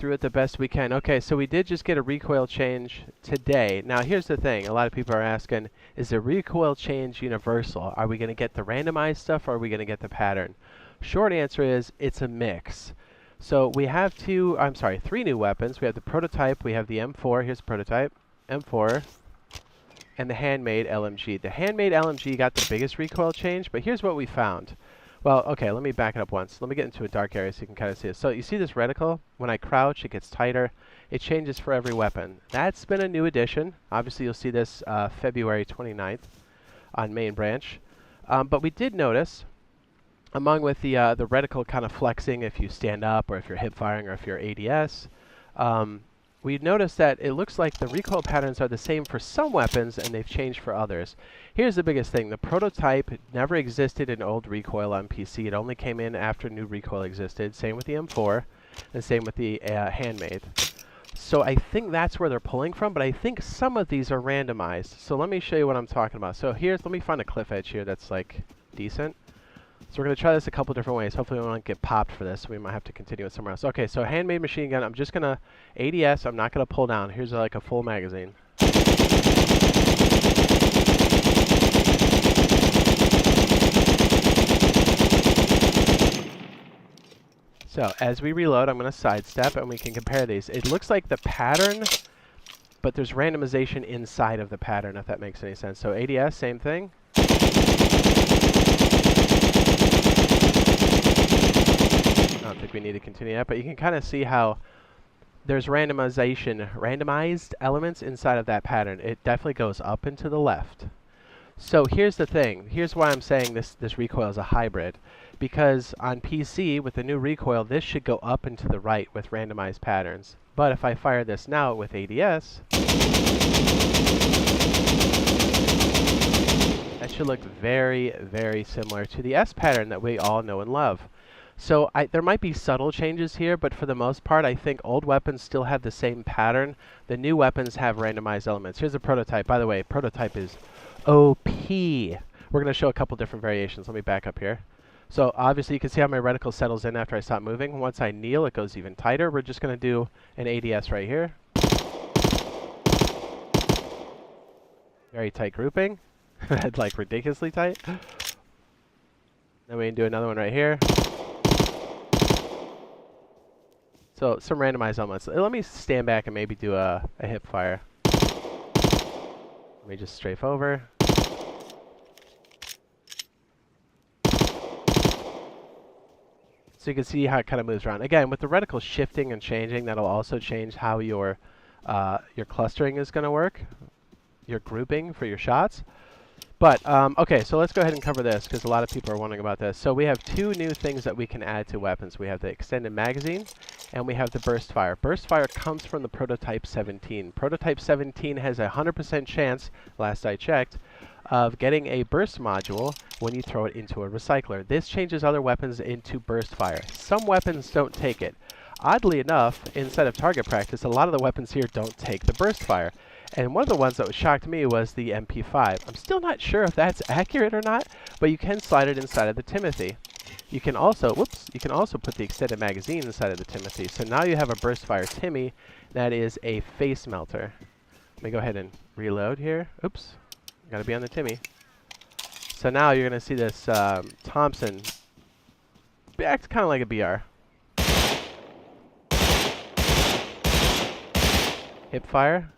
through it the best we can. Okay, so we did just get a recoil change today. Now here's the thing, a lot of people are asking, is the recoil change universal? Are we going to get the randomized stuff or are we going to get the pattern? Short answer is it's a mix. So we have three new weapons. We have the prototype, we have the M4, here's the prototype, M4, and the handmade LMG. The handmade LMG got the biggest recoil change, but here's what we found. Well, okay, let me back it up once. Let me get into a dark area so you can kind of see it. So you see this reticle? When I crouch, it gets tighter. It changes for every weapon. That's been a new addition. Obviously, you'll see this February 29th on main branch. But we did notice, among with the reticle kind of flexing if you stand up or if you're hip firing or if you're ADS, we noticed that it looks like the recoil patterns are the same for some weapons and they've changed for others. Here's the biggest thing. The prototype never existed in old recoil on PC. It only came in after new recoil existed. Same with the M4 and same with the handmade. So I think that's where they're pulling from, but I think some of these are randomized. So let me show you what I'm talking about. So let me find a cliff edge here that's like decent. So we're going to try this a couple different ways. Hopefully we won't get popped for this. We might have to continue it somewhere else. Okay, so handmade machine gun. I'm just going to ADS. I'm not going to pull down. Here's like a full magazine. So as we reload, I'm going to sidestep and we can compare these. It looks like the pattern, but there's randomization inside of the pattern, if that makes any sense. So ADS, same thing. I don't think we need to continue that, but you can kind of see how there's randomized elements inside of that pattern. It definitely goes up and to the left. So here's the thing. Here's why I'm saying this recoil is a hybrid. Because on PC, with the new recoil, this should go up and to the right with randomized patterns. But if I fire this now with ADS, that should look very, very similar to the S pattern that we all know and love. So there might be subtle changes here, but for the most part, I think old weapons still have the same pattern. The new weapons have randomized elements. Here's a prototype. By the way, prototype is OP. We're going to show a couple different variations. Let me back up here. So obviously, you can see how my reticle settles in after I stop moving. Once I kneel, it goes even tighter. We're just going to do an ADS right here. Very tight grouping. Like ridiculously tight. Then we can do another one right here. So some randomized elements. Let me stand back and maybe do a hip fire. Let me just strafe over. So you can see how it kind of moves around. Again, with the reticle shifting and changing, that'll also change how your clustering is going to work, your grouping for your shots. But, okay, so let's go ahead and cover this because a lot of people are wondering about this. So we have two new things that we can add to weapons. We have the extended magazine and we have the burst fire. Burst fire comes from the Prototype 17. Prototype 17 has a 100% chance, last I checked, of getting a burst module when you throw it into a recycler. This changes other weapons into burst fire. Some weapons don't take it. Oddly enough, inside of target practice, a lot of the weapons here don't take the burst fire. And one of the ones that shocked me was the MP5. I'm still not sure if that's accurate or not, but you can slide it inside of the Timothy. You can also, you can also put the extended magazine inside of the Timothy. So now you have a burst fire Timmy that is a face melter. Let me go ahead and reload here. Oops, gotta be on the Timmy. So now you're gonna see this Thompson acts kind of like a BR. Hip fire.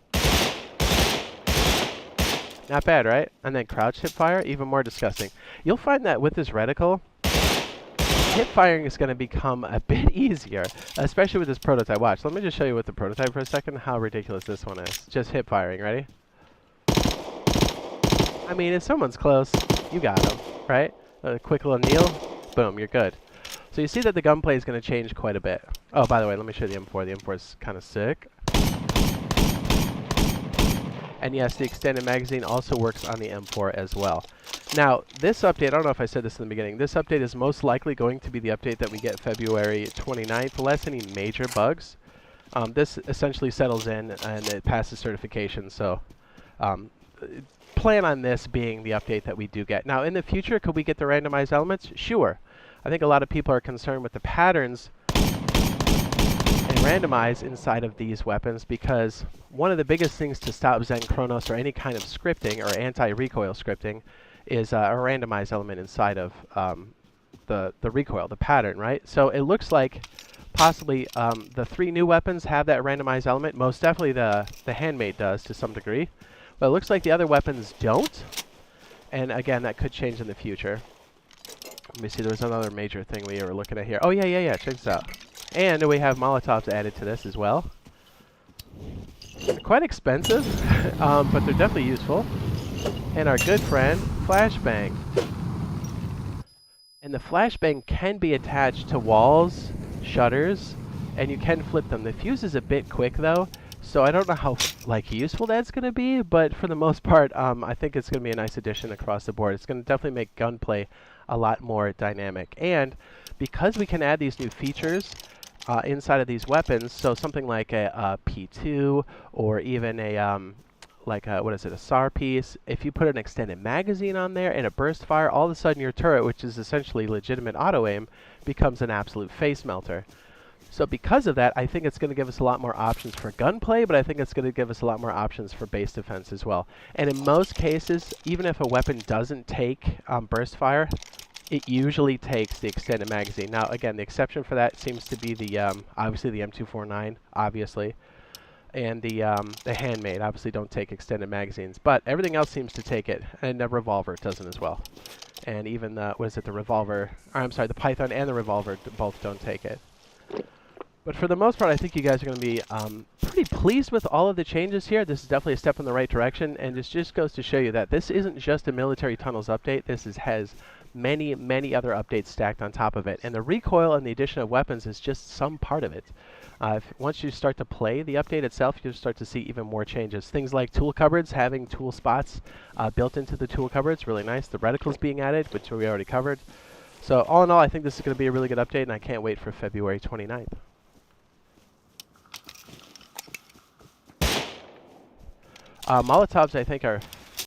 Not bad, right? And then crouch hip fire, even more disgusting. You'll find that with this reticle, hip firing is going to become a bit easier, especially with this prototype. Watch, let me just show you with the prototype for a second how ridiculous this one is. Just hip firing, ready? I mean, if someone's close, you got them, right? A quick little kneel, boom, you're good. So you see that the gunplay is going to change quite a bit. Oh, by the way, let me show you the M4. The M4 is kind of sick. And yes, the extended magazine also works on the M4 as well. Now, this update, I don't know if I said this in the beginning, this update is most likely going to be the update that we get February 29th, less any major bugs. This essentially settles in and it passes certification, so plan on this being the update that we do get. Now, in the future, could we get the randomized elements? Sure. I think a lot of people are concerned with the patterns and randomize inside of these weapons, because one of the biggest things to stop Zen Kronos or any kind of scripting or anti-recoil scripting is a randomized element inside of the recoil, the pattern, right? So it looks like possibly the 3 new weapons have that randomized element. Most definitely the handmade does to some degree, but it looks like the other weapons don't. And again, that could change in the future. Let me see, there was another major thing we were looking at here. Oh yeah, check this out. And we have Molotovs added to this as well. They're quite expensive, but they're definitely useful. And our good friend, Flashbang. And the Flashbang can be attached to walls, shutters, and you can flip them. The fuse is a bit quick though, so I don't know how useful that's going to be, but for the most part, I think it's going to be a nice addition across the board. It's going to definitely make gunplay a lot more dynamic. And because we can add these new features inside of these weapons, so something like a P2 or even a what is it, a SAR piece, if you put an extended magazine on there and a burst fire, all of a sudden your turret, which is essentially legitimate auto aim, becomes an absolute face melter. So because of that, I think it's going to give us a lot more options for gunplay, but I think it's going to give us a lot more options for base defense as well. And in most cases, even if a weapon doesn't take burst fire, it usually takes the extended magazine. Now again, the exception for that seems to be the obviously the M249, obviously. And the handmade obviously don't take extended magazines, but everything else seems to take it, and the revolver doesn't as well. And even the, what is it, the revolver, or I'm sorry, the Python and the revolver both don't take it. But for the most part, I think you guys are going to be pretty pleased with all of the changes here. This is definitely a step in the right direction, and this just goes to show you that this isn't just a military tunnels update. This has many, many other updates stacked on top of it, and the recoil and the addition of weapons is just some part of it. Once you start to play the update itself, you'll start to see even more changes. Things like tool cupboards, having tool spots built into the tool cupboards, really nice. The reticles being added, which we already covered. So all in all, I think this is going to be a really good update, and I can't wait for February 29th. Molotovs, I think, are